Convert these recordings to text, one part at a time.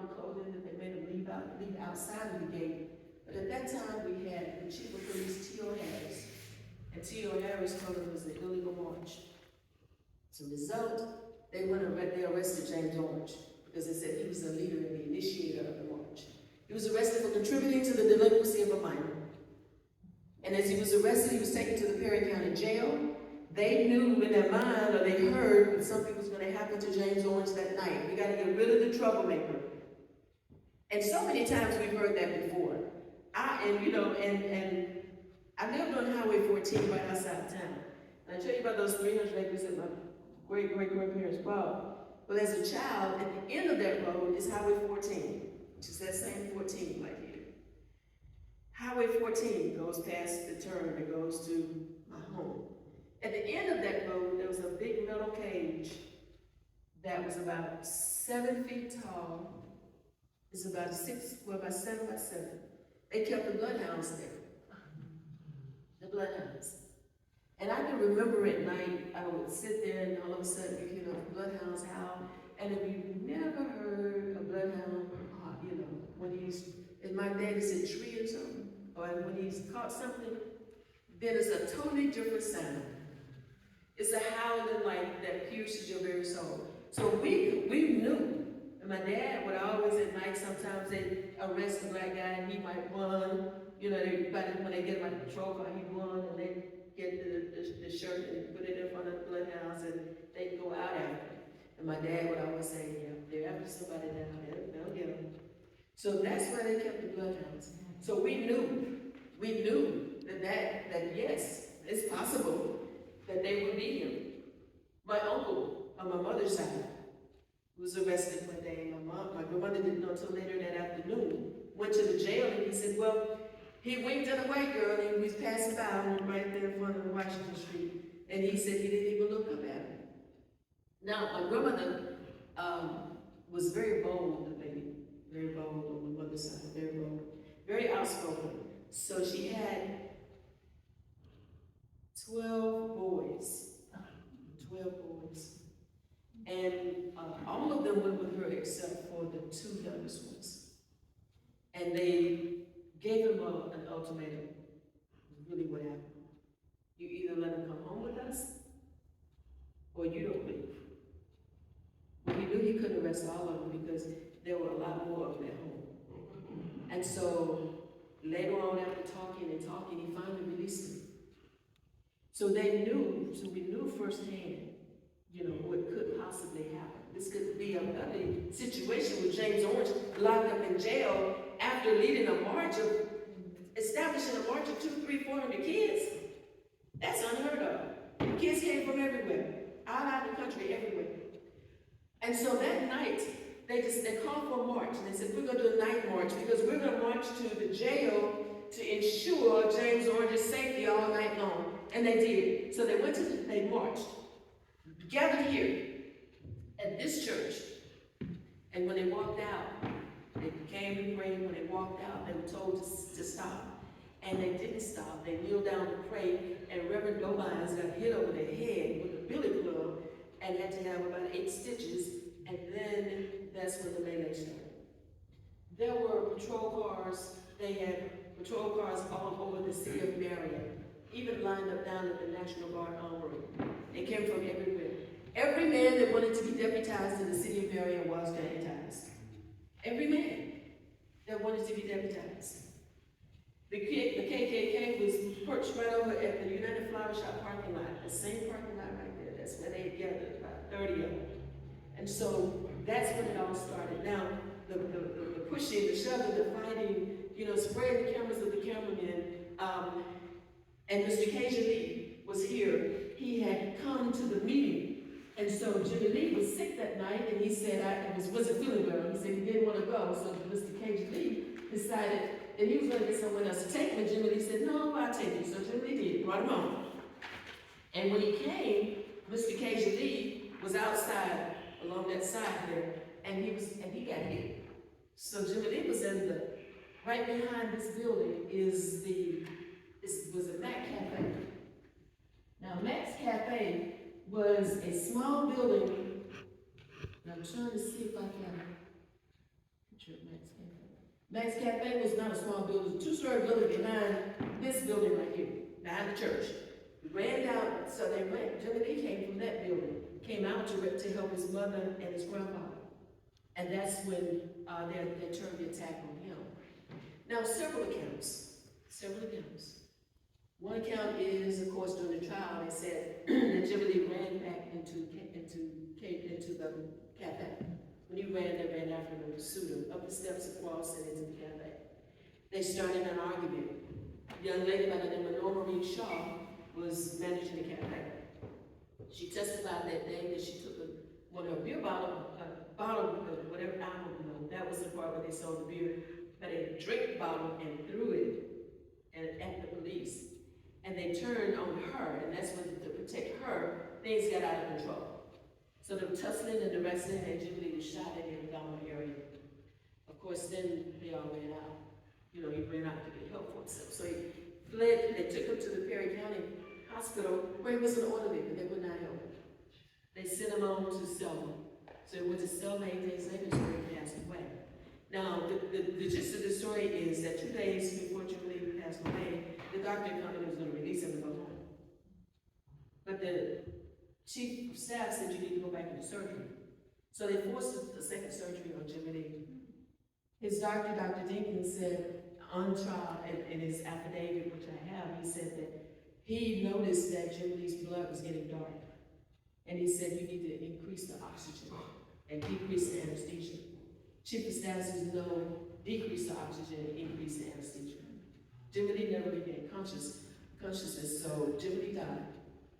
brown clothing that they made them leave outside of the gate. But at that time, we had the chief of police, T.O. Harris. And T.O. Harris told them it was an illegal march. As a result, they arrested James Orange because they said he was the leader and the initiator of the march. He was arrested for contributing to the delinquency of a minor. And as he was arrested, he was taken to the Perry County Jail. They knew in their mind, or they heard, that something was going to happen to James Orange that night. We got to get rid of the troublemaker. And so many times we've heard that before. I lived on Highway 14 right outside of town. And I tell you about those 300 acres that my great-great-grandparents bought. Well, as a child, at the end of that road is Highway 14, which is that same 14 right here. Highway 14 goes past the turn that goes to my home. At the end of that road, there was a big metal cage that was about 7 feet tall. It's about 7 by 7. They kept the bloodhounds there. The bloodhounds. And I can remember at night, I would sit there and all of a sudden, the bloodhounds howl. And if you never heard a bloodhound, when as my daddy said, tree or something, or when he's caught something, then it's a totally different sound. It's a howling like that pierces your very soul. So we knew. And my dad would always at night, sometimes they'd arrest a black guy and he might run. When they get him out of the patrol car, he'd run and they'd get the shirt and put it in front of the bloodhounds and they'd go out after him. And my dad would always say, yeah, they're after somebody down there, they'll get them. So that's why they kept the bloodhounds. So we knew that yes, it's possible that they would beat him. My uncle on my mother's side was arrested one day. My grandmother didn't know until later that afternoon. Went to the jail and he said, well, he winked at a white girl and he was passing by right there in front of Washington Street. And he said he didn't even look up at her. Now, my grandmother was very bold, very bold on my mother's side, very bold, very outspoken. So she had 12 boys. And all of them went with her except for the 2 youngest ones. And they gave him an ultimatum. Really what happened. You either let him come home with us, or you don't leave. Well, he knew he couldn't arrest all of them because there were a lot more of them at home. And so later on, after talking, he finally released him. So we knew firsthand, what could possibly happen. This could be an ugly situation with James Orange locked up in jail after leading a march of, establishing a march of 200, 300, 400 kids. That's unheard of. Kids came from everywhere, all out of the country, everywhere. And so that night, they called for a march, and they said, we're going to do a night march because we're going to march to the jail to ensure James Orange's safety all night long. And they did. So they marched, gathered here at this church. And when they walked out, they came and prayed. When they walked out, they were told to stop. And they didn't stop. They kneeled down to pray, and Reverend Dobynes got hit over the head with a billy club and had to have about 8 stitches. And then that's when the melee started. There were patrol cars. They had patrol cars all over the city of Marion, even lined up down at the National Guard Armory. They came from everywhere. Every man that wanted to be deputized in the city of Marion was deputized. Every man that wanted to be deputized. The KKK was perched right over at the United Flower Shop parking lot, the same parking lot right there. That's where they gathered, about 30 of them. And so that's when it all started. Now, the pushing, the shoving, the fighting, spraying the cameras of the cameramen, and Mr. Cajun Lee was here. He had come to the meeting. And so Jimmy Lee was sick that night, and he said, wasn't feeling well. He said he didn't want to go. So Mr. Cajun Lee decided that he was going to get someone else to take him. And Jimmy Lee said, no, I'll take him. So Jimmy Lee did, brought him on. And when he came, Mr. Cajun Lee was outside along that side there, and he got hit. So Jimmy Lee was right behind this building was a Mac Cafe. Now, Mac's Cafe was a small building, and I'm trying to see if I can Max Cafe was not a small building, it was a two-story building behind this building right here, behind the church. We ran down, so they went, Jimmy Lee came from that building, came out to help his mother and his grandfather. And that's when they turned the attack on him. Now, several accounts. One account is, of course, during the trial, they said that Jimmy Lee ran back into the cafe. When he ran, they ran after him and pursued him up the steps across and into the cafe. They started an argument. A young lady by the name of Norma Marie Shaw was managing the cafe. She testified that day that she took one of her beer bottle, whatever, I don't know, that was the part where they sold the beer, but a drink bottle and threw it at the police. And they turned on her, and that's when, to protect her, things got out of control. So the tussling and the wrestling, and Jimmy Lee was shot in the abdominal area. Of course, then they all ran out. He ran out to get help for himself. So he fled, they took him to the Perry County Hospital, where he was an orderly, but they would not help him. They sent him on to Selma. So it was a Selma 8 days later, so he passed away. Now, the gist of the story is that 2 days before Jimmy Lee passed away, the doctor company was going to release him to go home. But the chief of staff said you need to go back into surgery. So they forced a second surgery on Jimmy Lee. His doctor, Dr. Dinkins, said on trial, in his affidavit, which I have, he said that he noticed that Jimmy Lee's blood was getting dark. And he said you need to increase the oxygen and decrease the anesthesia. Chief of staff says no, decrease the oxygen, increase the anesthesia. Jimmy Lee never regained consciousness, so Jimmy Lee died.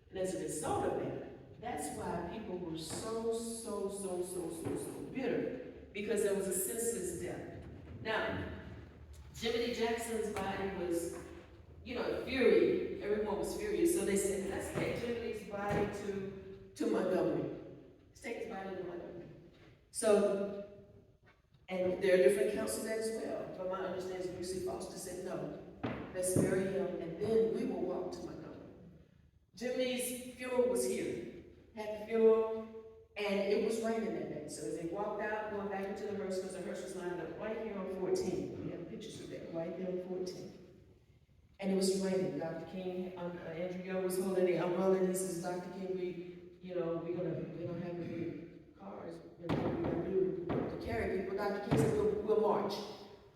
And as a result of that's why people were so bitter, because there was a senseless death. Now, Jimmy Lee Jackson's body was, fury. Everyone was furious, so they said, let's take Jimmy Lee's body to Montgomery. Let's take his body to Montgomery. So, and there are different accounts of that as well. But my understanding is Lucy Foster said, no, let's bury him, and then we will walk to Montgomery. Jimmy Lee's funeral was here. Had the funeral, and it was raining that day. So as they walked out, going back into the hearse, because the hearse was lined up right here on 14. We have pictures of that, right there on 14. And it was raining. Dr. King, Andrew Young was holding the umbrella, and he says, Dr. King, we don't have any cars, we're gonna do to carry people. Dr. King said, we'll march.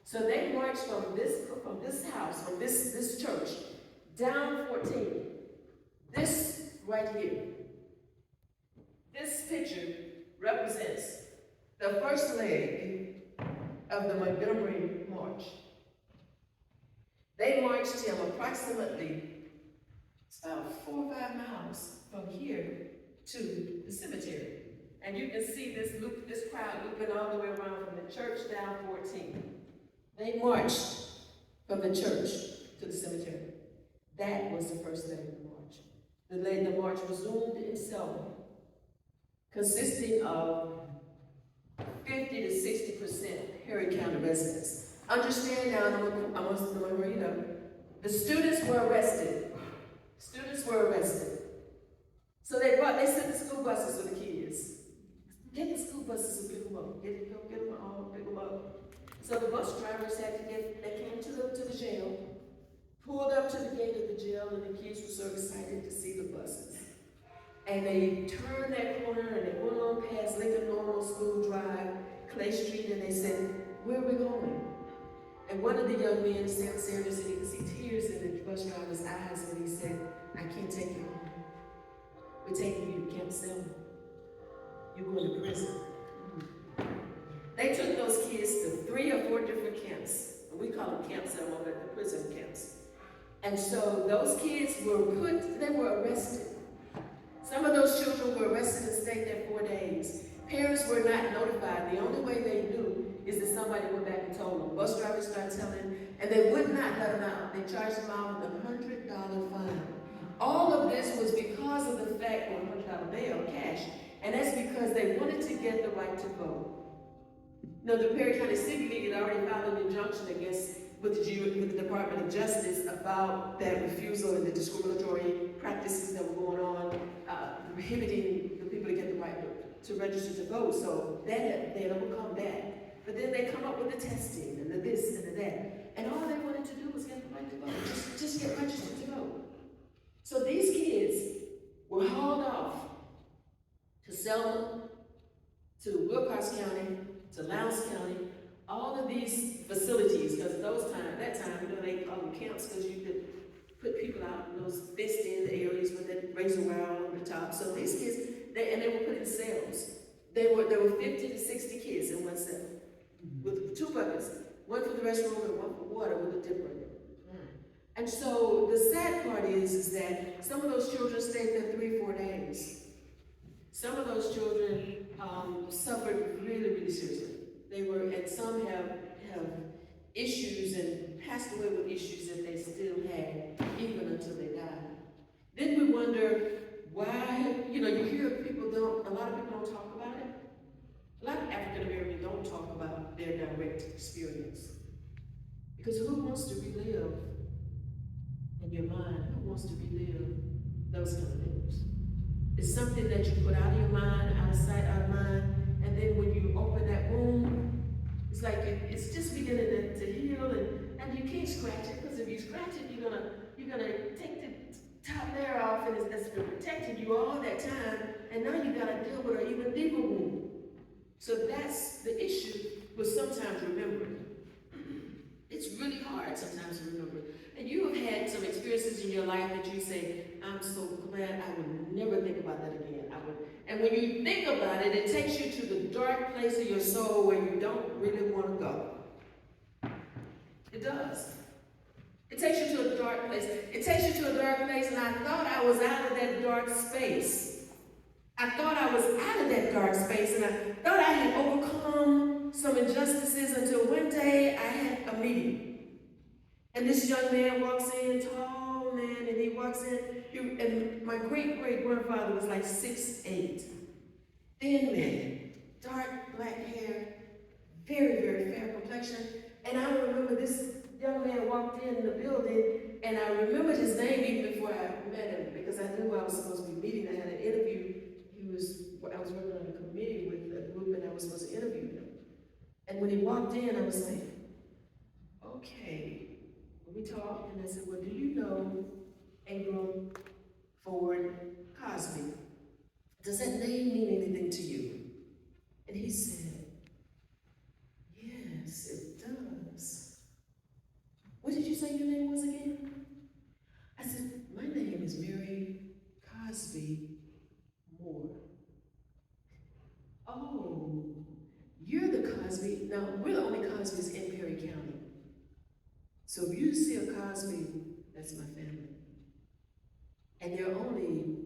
So they marched from this house, from this church, down 14. This right here. This picture represents the first leg of the Montgomery March. They marched him approximately about 4 or 5 miles from here to the cemetery. And you can see this crowd looping all the way around from the church down 14. They marched from the church to the cemetery. That was the first leg of the march. The march resumed in Selma, consisting of 50 to 60% Harry County residents. Understand now, I'm going to read up. The students were arrested. So they sent the school buses for the kids. Get the school buses and pick them up. Pick them up. So the bus drivers they came to the jail, pulled up to the gate of the jail, and the kids were so excited to see the buses. And they turned that corner and they went on past Lincoln Normal School Drive, Clay Street, and they said, where are we going? And one of the young men sat serious, and you could see tears in the bus driver's eyes when he said, I can't take you home. We're taking you to Camp Selma. You're going to prison. They took those kids to 3 or 4 different camps. We call them Camp Selma, but the prison camps. And so those kids they were arrested. Some of those children were arrested and stayed there 4 days. Parents were not notified. The only way they knew is that somebody went back and told them. Bus drivers started telling, and they would not let them out. They charged them out with a $100 fine. All of this was because of the fact of $100 bail, cash, and that's because they wanted to get the right to vote. Now, the Perry County Civic League had already filed an injunction with the Department of Justice about that refusal and the discriminatory practices that were going on, prohibiting the people to get the right to register to vote. So they had overcome that. But then they come up with the testing and the this that. And all they wanted to do was get the right to vote, just get registered to vote. So these kids were hauled off to Selma, to Wilcox County, to Lowndes County, all of these facilities, because that time, they call them camps, because you could put people out in those fenced-in areas with that razor wire on the top. So these kids, they were put in cells. There were 50 to 60 kids in one cell, with 2 buckets, one for the restroom and one for water with a dipper. And so the sad part is that some of those children stayed there 3-4 days. Some of those children suffered really, really seriously. And some have issues and passed away with issues that they still had, even until they died. Then we wonder why, you hear a lot of people don't talk about it. A lot of African Americans don't talk about their direct experience. Because who wants to relive in your mind? Who wants to relive those kind of things? It's something that you put out of your mind, out of sight, out of mind, and then when you open that wound, it's like it's just beginning to heal, and you can't scratch it, because if you scratch it, you're gonna take the top layer off, and it's been protecting you all that time, and now you gotta deal with an even deeper wound. So that's the issue with sometimes remembering. It's really hard sometimes to remember. And you have had some experiences in your life that you say, I'm so glad I would never think about that again. And when you think about it, it takes you to the dark place of your soul where you don't really want to go. It does. It takes you to a dark place. It takes you to a dark place, and I thought I was out of that dark space. I thought I was out of that dark space, and I thought I had overcome some injustices until one day I had a meeting. And this young man walks in, tall man, and he walks in, and my great-great-grandfather was like 6'8", thin man, dark black hair, very, very fair complexion. And I remember this young man walked in the building, and I remembered his name even before I met him, because I knew I was supposed to be meeting. I had an interview. I was working on a committee with a group, and I was supposed to interview him. And when he walked in, I was like, okay. We talked, and I said, well, do you know Abram Ford Cosby? Does that name mean anything to you? And he said, yes, it does. What did you say your name was again? I said, my name is Mary Cosby Moore. Oh, you're the Cosby. Now, we're the only Cosbys in Perry County. So if you see a Cosby, that's my family. And there are only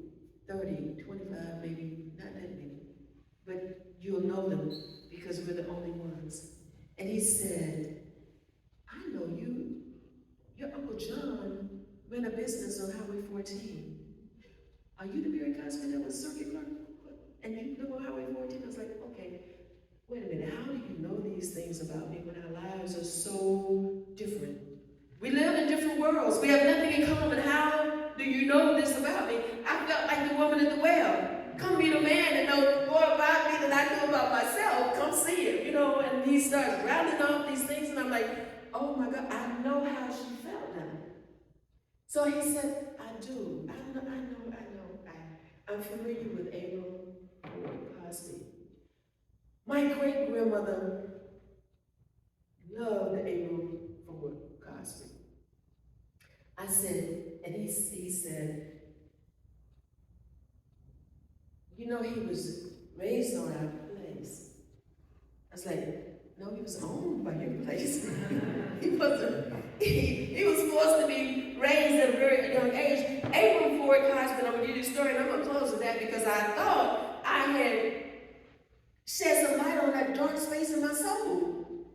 30, 25, maybe, not that many. But you'll know them because we're the only ones. And he said, I know you. Your Uncle John ran a business on Highway 14. Are you the Mary Cosby that was circuit clerk? And you live on Highway 14? I was like, okay, wait a minute, how do you know these things about me when our lives are so different? We live in different worlds. We have nothing in common. How do you know this about me? I felt like the woman at the well. Come meet a man that knows more about me than I do about myself. Come see him, and he starts rattling off these things, and I'm like, oh my God, I know how she felt now. So he said, I do. I know. I'm familiar with Abram Cosby. My great-grandmother loved Abram Cosby. I said, and he said, he was raised on our place. I was like, no, he was owned by your place. He wasn't. He was forced to be raised at a very young age. Abram Ford Cosby, I'm going to give you a story, and I'm going to close with that because I thought I had shed some light on that dark space in my soul.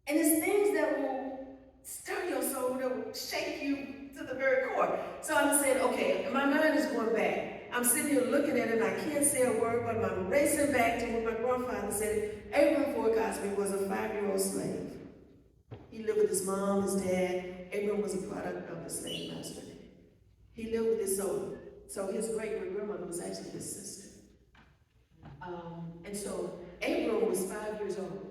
And it's things that will stir your soul, that will shake you to the very core. So I'm saying, okay, my mind is going back. I'm sitting here looking at it, and I can't say a word, but I'm racing back to what my grandfather said. Abram Ford Cosby was a 5-year-old slave. He lived with his mom, his dad. Abram was a product of the slave master. He lived with his soul. So his great-great-grandmother was actually his sister. And so Abram was 5 years old.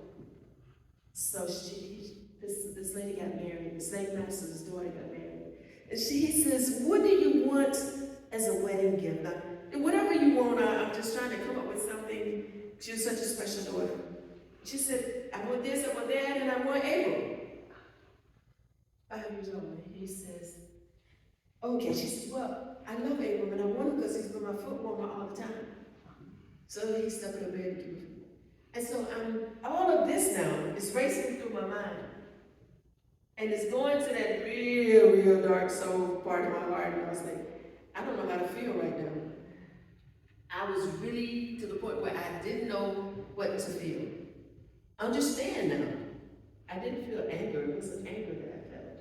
So the this lady got married, the same pastor's daughter got married. And he says, what do you want as a wedding gift? Whatever you want, I'm just trying to come up with something. She was such a special daughter. She said, I want this, I want that, and I want Abel. 5 years old. He says, okay. She says, well, I love Abel, and I want him because he's been my foot warmer all the time. So he stuck in a bed to me. And so all of this now is racing through my mind. And it's going to that real, real dark soul part of my heart. And I was like, I don't know how to feel right now. I was really to the point where I didn't know what to feel. Understand now. I didn't feel anger. It wasn't anger that I felt.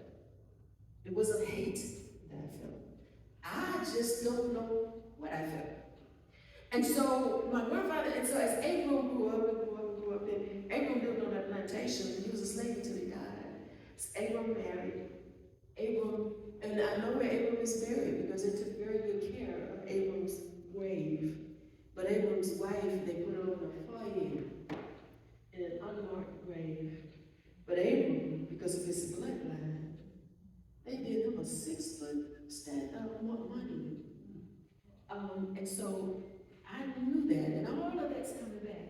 It wasn't hate that I felt. I just don't know what I felt. And so my grandfather, and so as Abram grew up, and Abram lived on that plantation, and he was a slave until he died. So Abram married. Abram, and I know where Abram is buried because they took very good care of Abram's grave. But Abram's wife, they put her on a foyer in an unmarked grave. But Abram, because of his bloodline, they did him a 6-foot monument. And so I knew that, and all of that's coming back.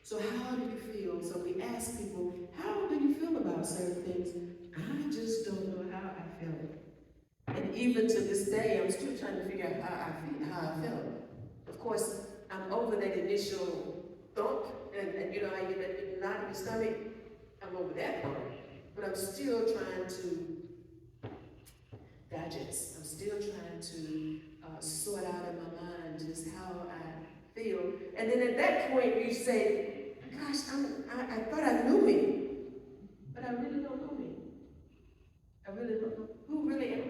So how do you feel? So we ask people, how do you feel about certain things? I just don't know how I felt. And even to this day, I'm still trying to figure out how I felt. Of course, I'm over that initial thump, and you know how you get that knot in your stomach? I'm over that part. But I'm still trying to digest. I'm still trying to sort out in my mind just how I feel. And then at that point, you say, gosh, I thought I knew me, but I really don't know me. I really don't know. Who really am I?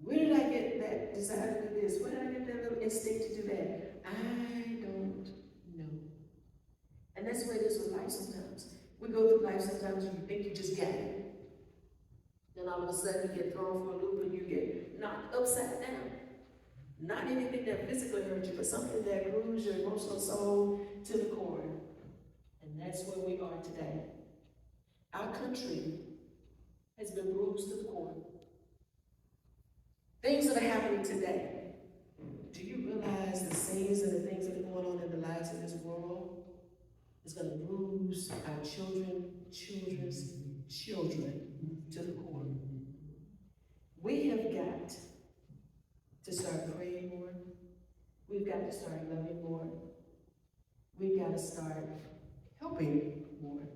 Where did I get that desire to do this? Where did I get that little instinct to do that? I don't know. And that's the way it is with life sometimes. We go through life sometimes and you think you just got it. Then all of a sudden you get thrown for a loop and you get knocked upside down. Not anything that physically hurt you, but something that bruised your emotional soul to the core. And that's where we are today. Our country has been bruised to the core. Things that are happening today. Do you realize the scenes and the things that are going on in the lives of this world is going to bruise our children's children to the core? We have got to start praying more. We've got to start loving more. We've got to start helping more.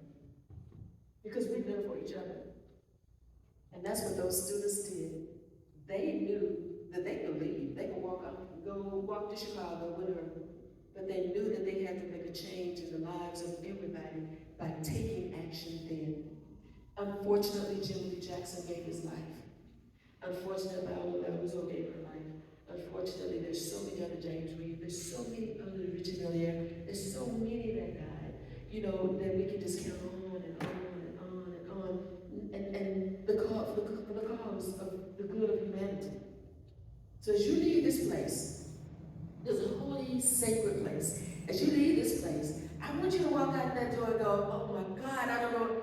Because we live for each other. And that's what those students did. They knew that they could leave. They could go walk to Chicago with her. But they knew that they had to make a change in the lives of everybody by taking action then. Unfortunately, Jim Lee Jackson gave his life. Unfortunately, Viola Davis gave her life. Unfortunately, there's so many other James Reed. There's so many other Richard Miller. There's so many that died. You know, that we can just count on and on and on and on. And for the cause of the good of humanity. So as you leave this place, there's a holy, sacred place. As you leave this place, I want you to walk out that door and go, oh my God, I don't know